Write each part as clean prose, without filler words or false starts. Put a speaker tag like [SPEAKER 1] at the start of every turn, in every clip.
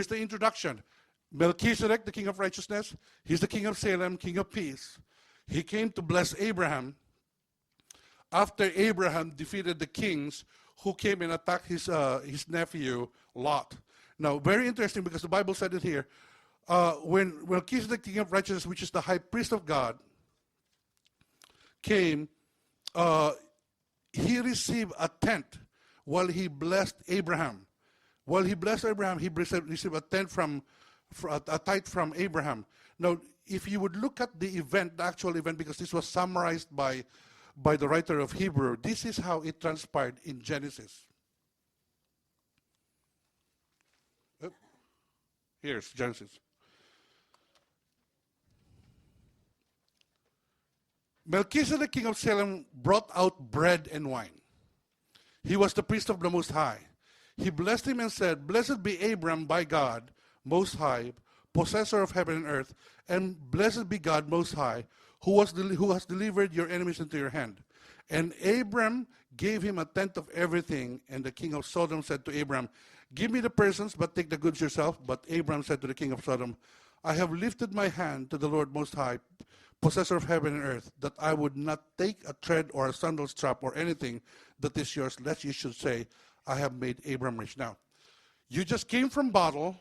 [SPEAKER 1] Here's the introduction. Melchizedek, the king of righteousness, he's the king of Salem, king of peace. He came to bless Abraham after Abraham defeated the kings who came and attacked his nephew, Lot. Now, very interesting because the Bible said it here. When Melchizedek, king of righteousness, which is the high priest of God, came, he received a tenth while he blessed Abraham. While he blessed Abraham, he received a tenth a tithe from Abraham. Now, if you would look at the event, the actual event, because this was summarized by the writer of Hebrew, this is how it transpired in Genesis. Here's Genesis. Melchizedek, king of Salem, brought out bread and wine. He was the priest of the Most High. He blessed him and said, "Blessed be Abram by God, Most High, possessor of heaven and earth, and blessed be God Most High, who has delivered your enemies into your hand." And Abram gave him a tenth of everything. And the king of Sodom said to Abram, "Give me the persons, but take the goods yourself." But Abram said to the king of Sodom, "I have lifted my hand to the Lord Most High, possessor of heaven and earth, that I would not take a thread or a sandal strap or anything that is yours, lest you should say, I have made Abram rich." Now, you just came from battle.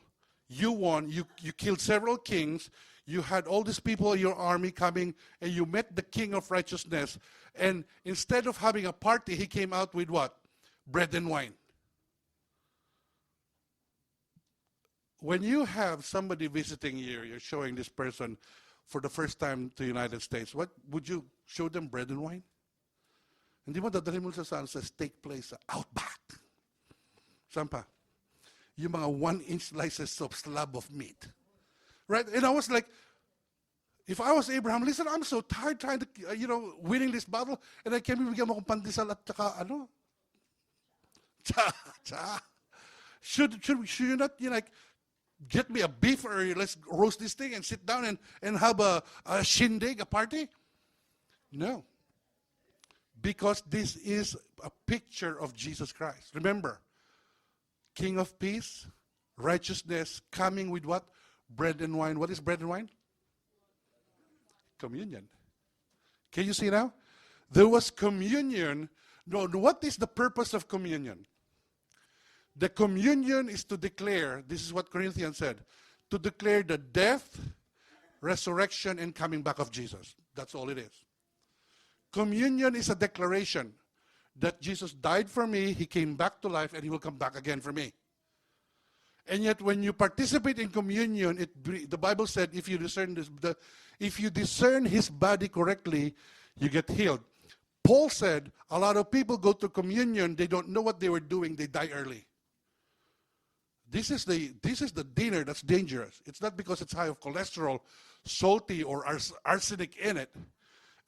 [SPEAKER 1] You won. You killed several kings. You had all these people in your army coming, and you met the king of righteousness. And instead of having a party, he came out with what? Bread and wine. When you have somebody visiting you, you're showing this person for the first time to the United States, what would you show them? Bread and wine? Hindi mo dadalhin mo sa steak place, Outback. Saan pa? Yung mga 1-inch slices of slab of meat. Right? And I was like, if I was Abraham, listen, I'm so tired trying to, winning this battle, and I can't even bigyan mo akong pandesal at saka, Should you not, get me a beef or let's roast this thing and sit down and have a shindig, a party? No. Because this is a picture of Jesus Christ. Remember, King of peace, righteousness, coming with what? Bread and wine. What is bread and wine? Communion. Can you see now? There was communion. No, what is the purpose of communion? The communion is to declare, this is what Corinthians said, to declare the death, resurrection, and coming back of Jesus. That's all it is. Communion is a declaration that Jesus died for me, he came back to life, and he will come back again for me. And yet when you participate in communion, the Bible said if you discern his body correctly, you get healed. Paul said a lot of people go to communion, they don't know what they were doing, they die early. This is the dinner that's dangerous. It's not because it's high of cholesterol, salty, or arsenic in it.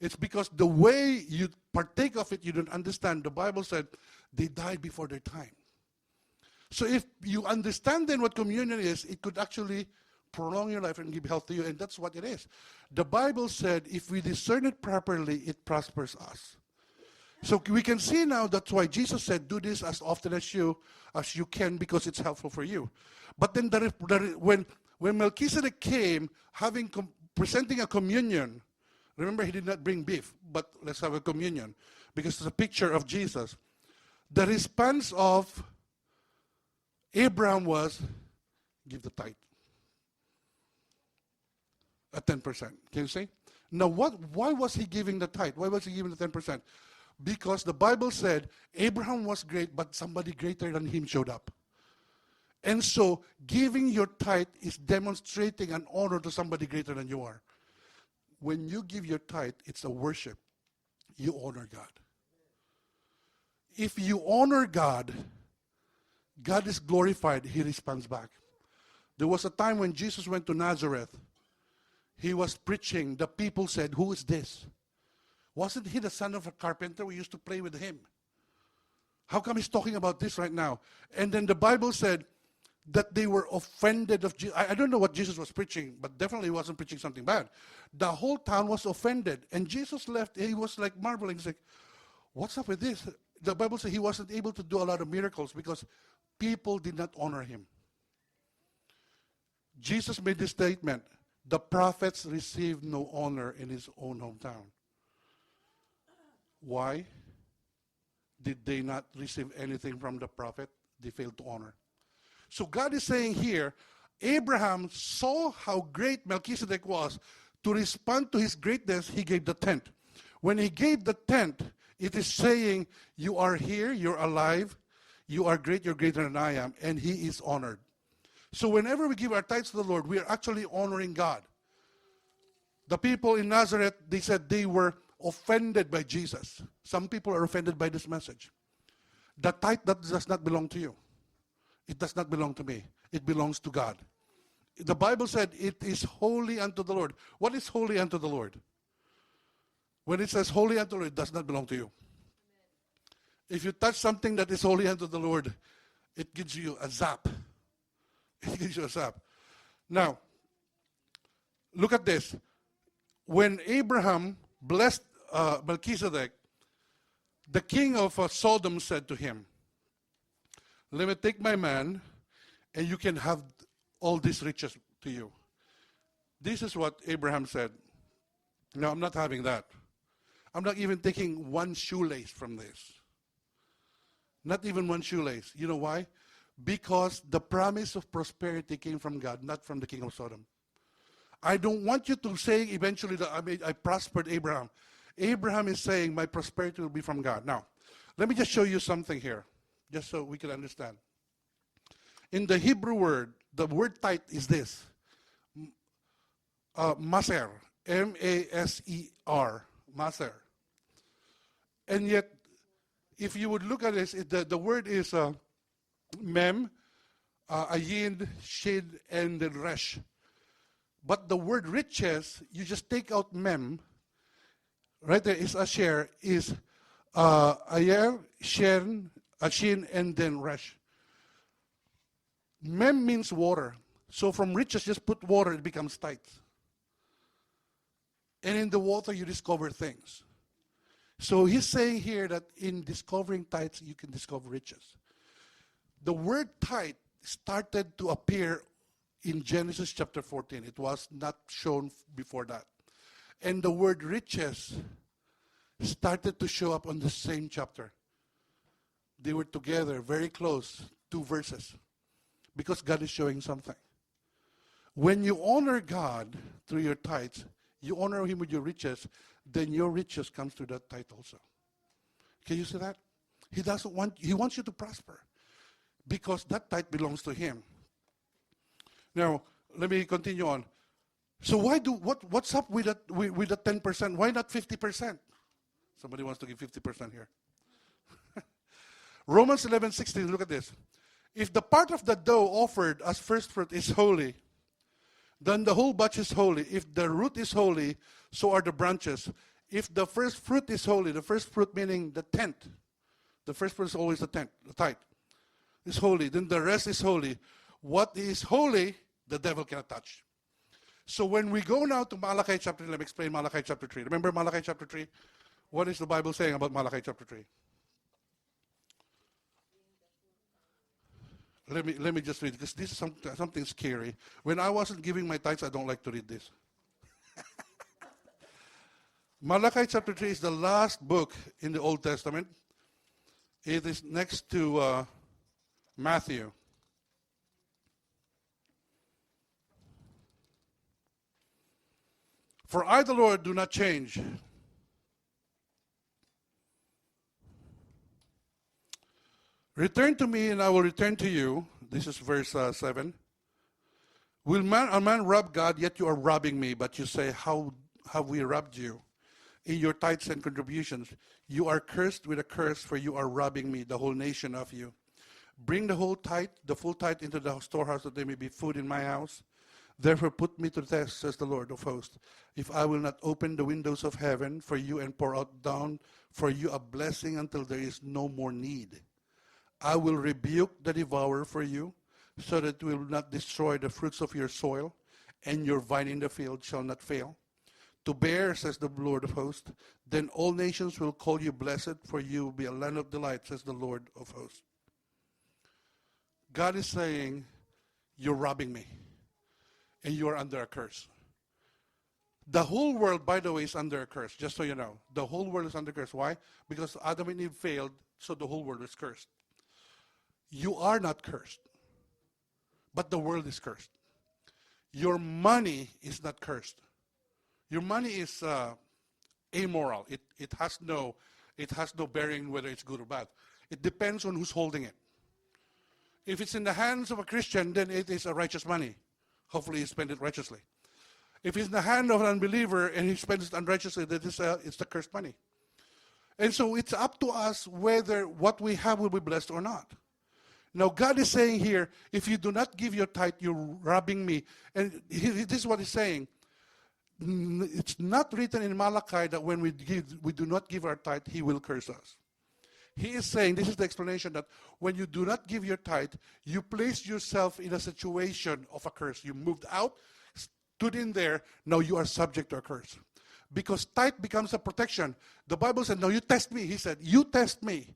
[SPEAKER 1] It's because the way you partake of it, you don't understand. The Bible said they died before their time. So if you understand then what communion is, it could actually prolong your life and give health to you, and that's what it is. The Bible said if we discern it properly, it prospers us. So we can see now that's why Jesus said, do this as often as you can, because it's helpful for you. But then when Melchizedek came, presenting a communion, remember he did not bring beef, but let's have a communion, because it's a picture of Jesus. The response of Abraham was, give the tithe. At 10%. Can you see? Now why was he giving the tithe? Why was he giving the 10%? Because the Bible said Abraham was great, but somebody greater than him showed up. And so giving your tithe is demonstrating an honor to somebody greater than you are. When you give your tithe, it's a worship. You honor God. If you honor God, God is glorified, he responds back. There was a time when Jesus went to Nazareth. He was preaching. The people said, who is this? Wasn't he the son of a carpenter? We used to play with him. How come he's talking about this right now? And then the Bible said that they were offended of Jesus. I don't know what Jesus was preaching, but definitely he wasn't preaching something bad. The whole town was offended. And Jesus left. He was like marveling. He's like, what's up with this? The Bible says he wasn't able to do a lot of miracles because people did not honor him. Jesus made this statement, the prophets received no honor in his own hometown. Why? Did they not receive anything from the prophet? They failed to honor. So God is saying here, Abraham saw how great Melchizedek was. To respond to his greatness, he gave the tenth. When he gave the tenth, it is saying, you are here, you're alive, you are great, you're greater than I am, and he is honored. So whenever we give our tithes to the Lord, we are actually honoring God. The people in Nazareth, they said they were offended by Jesus. Some people are offended by this message. The tithe that does not belong to you. It does not belong to me. It belongs to God. The Bible said it is holy unto the Lord. What is holy unto the Lord? When it says holy unto the Lord, it does not belong to you. If you touch something that is holy unto the Lord, it gives you a zap. It gives you a zap. Now, look at this. When Abraham blessed Melchizedek, the king of Sodom said to him, let me take my man, and you can have all these riches to you. This is what Abraham said. No, I'm not having that. I'm not even taking one shoelace from this. Not even one shoelace. You know why? Because the promise of prosperity came from God, not from the king of Sodom. I don't want you to say eventually that I prospered Abraham. Abraham is saying my prosperity will be from God. Now, let me just show you something here, just so we can understand. In the Hebrew word, the word tithe is this. Maser. M-A-S-E-R. Maser. And yet, if you would look at this, the word is mem, ayin, shin, and then resh. But the word riches, you just take out mem. Right there is asher, is ayer, shen, ashin, and then resh. Mem means water. So from riches, just put water, it becomes tithe. And in the water, you discover things. So he's saying here that in discovering tithes, you can discover riches. The word tithe started to appear in Genesis chapter 14. It was not shown before that. And the word riches started to show up on the same chapter. They were together, very close, 2 verses. Because God is showing something. When you honor God through your tithes, you honor him with your riches, then your riches comes through that tithe also. Can you see that? He wants you to prosper. Because that tithe belongs to him. Now, let me continue on. So what's up with that with the 10%? Why not 50%? Somebody wants to give 50% here. Romans 11:16, look at this. If the part of the dough offered as first fruit is holy, then the whole batch is holy. If the root is holy, so are the branches. If the first fruit is holy, the first fruit meaning the tenth. The first fruit is always the tenth, the tithe. Is holy. Then the rest is holy. What is holy, the devil cannot touch. So when we go now to Malachi chapter 3, let me explain Malachi chapter 3. Remember Malachi chapter 3? What is the Bible saying about Malachi chapter 3? Let me just read, because this is something scary. When I wasn't giving my tithes, I don't like to read this. Malachi chapter 3 is the last book in the Old Testament. It is next to Matthew. For I, the Lord, do not change. Return to me, and I will return to you. This is verse 7. Will a man rob God, yet you are robbing me? But you say, how have we robbed you? In your tithes and contributions. You are cursed with a curse, for you are robbing me, the whole nation of you. Bring the full tithe into the storehouse, that there may be food in my house. Therefore put me to the test, says the Lord of hosts, if I will not open the windows of heaven for you and pour out down for you a blessing until there is no more need. I will rebuke the devourer for you, so that it will not destroy the fruits of your soil, and your vine in the field shall not fail. To bear, says the Lord of hosts, then all nations will call you blessed, for you will be a land of delight, says the Lord of hosts. God is saying, you're robbing me. and you are under a curse. The whole world, by the way, is under a curse, just so you know. The whole world is under curse. Why? Because Adam and Eve failed, so the whole world is cursed. You are not cursed, but the world is cursed. Your money is not cursed. Your money is amoral. It has no bearing whether it's good or bad. It depends on who's holding it. If it's in the hands of a Christian, then it is a righteous money. Hopefully he spent it righteously. If it's in the hand of an unbeliever and he spends it unrighteously, that is it's the cursed money. And so it's up to us whether what we have will be blessed or not. Now God is saying here, if you do not give your tithe, you're robbing me. And this is what he's saying. It's not written in Malachi that when we do not give our tithe, he will curse us. He is saying, this is the explanation, that when you do not give your tithe, you place yourself in a situation of a curse. You moved out, stood in there, now you are subject to a curse. Because tithe becomes a protection. The Bible said, no, you test me. He said, you test me.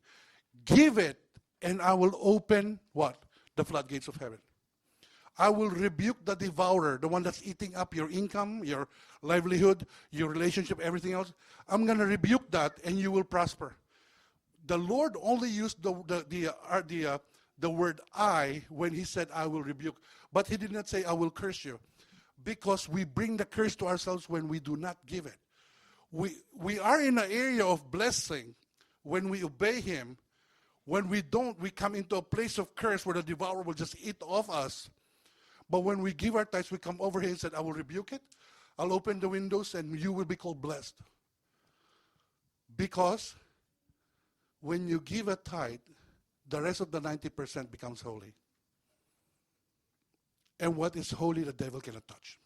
[SPEAKER 1] Give it, and I will open what? The floodgates of heaven. I will rebuke the devourer, the one that's eating up your income, your livelihood, your relationship, everything else. I'm going to rebuke that, and you will prosper. The Lord only used the word I when he said, I will rebuke. But he did not say, I will curse you. Because we bring the curse to ourselves when we do not give it. We are in an area of blessing when we obey him. When we don't, we come into a place of curse where the devourer will just eat off us. But when we give our tithes, we come over here and said, I will rebuke it. I'll open the windows and you will be called blessed. Because when you give a tithe, the rest of the 90% becomes holy. And what is holy, the devil cannot touch.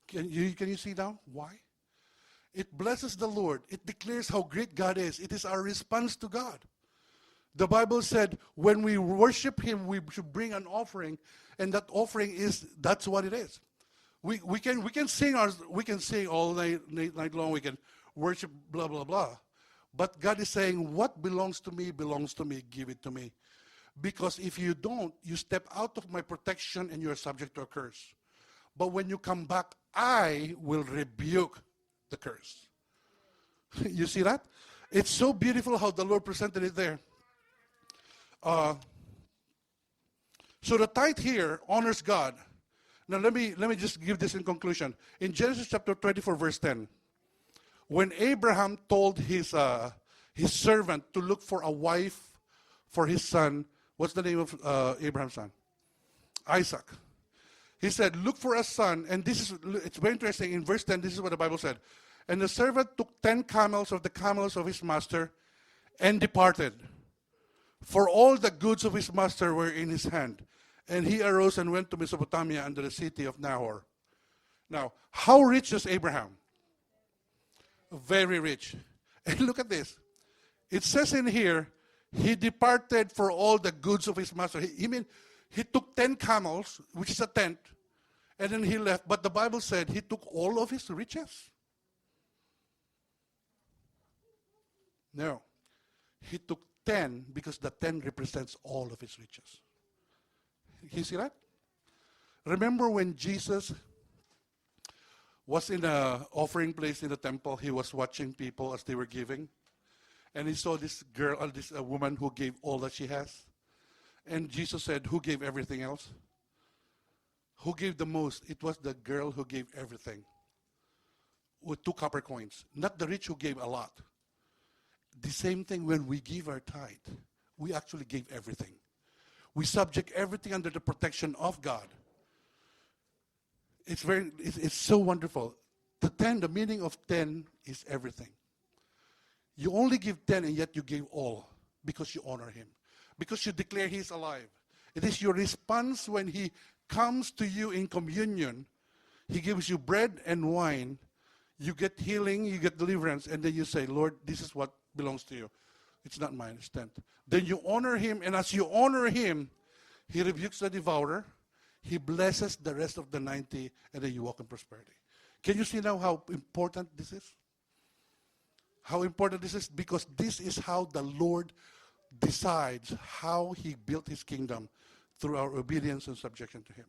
[SPEAKER 1] Can you see now why? It blesses the Lord. It declares how great God is. It is our response to God. The Bible said when we worship him, we should bring an offering, and that offering that's what it is. We can sing all night long. We can worship blah blah blah. But God is saying, what belongs to me, give it to me. Because if you don't, you step out of my protection and you are subject to a curse. But when you come back, I will rebuke the curse. You see that? It's so beautiful how the Lord presented it there. So the tithe here honors God. Now let me just give this in conclusion. In Genesis chapter 24, verse 10, when Abraham told his servant to look for a wife for his son, what's the name of Abraham's son? Isaac. He said, look for a son, and it's very interesting. In verse 10, this is what the Bible said. And the servant took 10 camels of the camels of his master and departed. For all the goods of his master were in his hand. And he arose and went to Mesopotamia under the city of Nahor. Now, how rich is Abraham? Very rich. And look at this. It says in here, he departed for all the goods of his master. He took 10 camels, which is a tent, and then he left. But the Bible said he took all of his riches. No. He took 10 because the 10 represents all of his riches. You see that? Remember when Jesus was in an offering place in the temple, he was watching people as they were giving. And he saw this girl, this woman who gave all that she has. And Jesus said, who gave everything else? Who gave the most? It was the girl who gave everything. With 2 copper coins. Not the rich who gave a lot. The same thing when we give our tithe. We actually gave everything. We subject everything under the protection of God. It's so wonderful. The meaning of 10 is everything. You only give 10 and yet you give all because you honor him. Because you declare he is alive. It is your response when he comes to you in communion. He gives you bread and wine. You get healing, you get deliverance, and then you say, Lord, this is what belongs to you. It's not mine, it's 10. Then you honor him, and as you honor him, he rebukes the devourer. He blesses the rest of the 90, and then you walk in prosperity. Can you see now how important this is? How important this is? Because this is how the Lord decides how he built his kingdom through our obedience and subjection to him.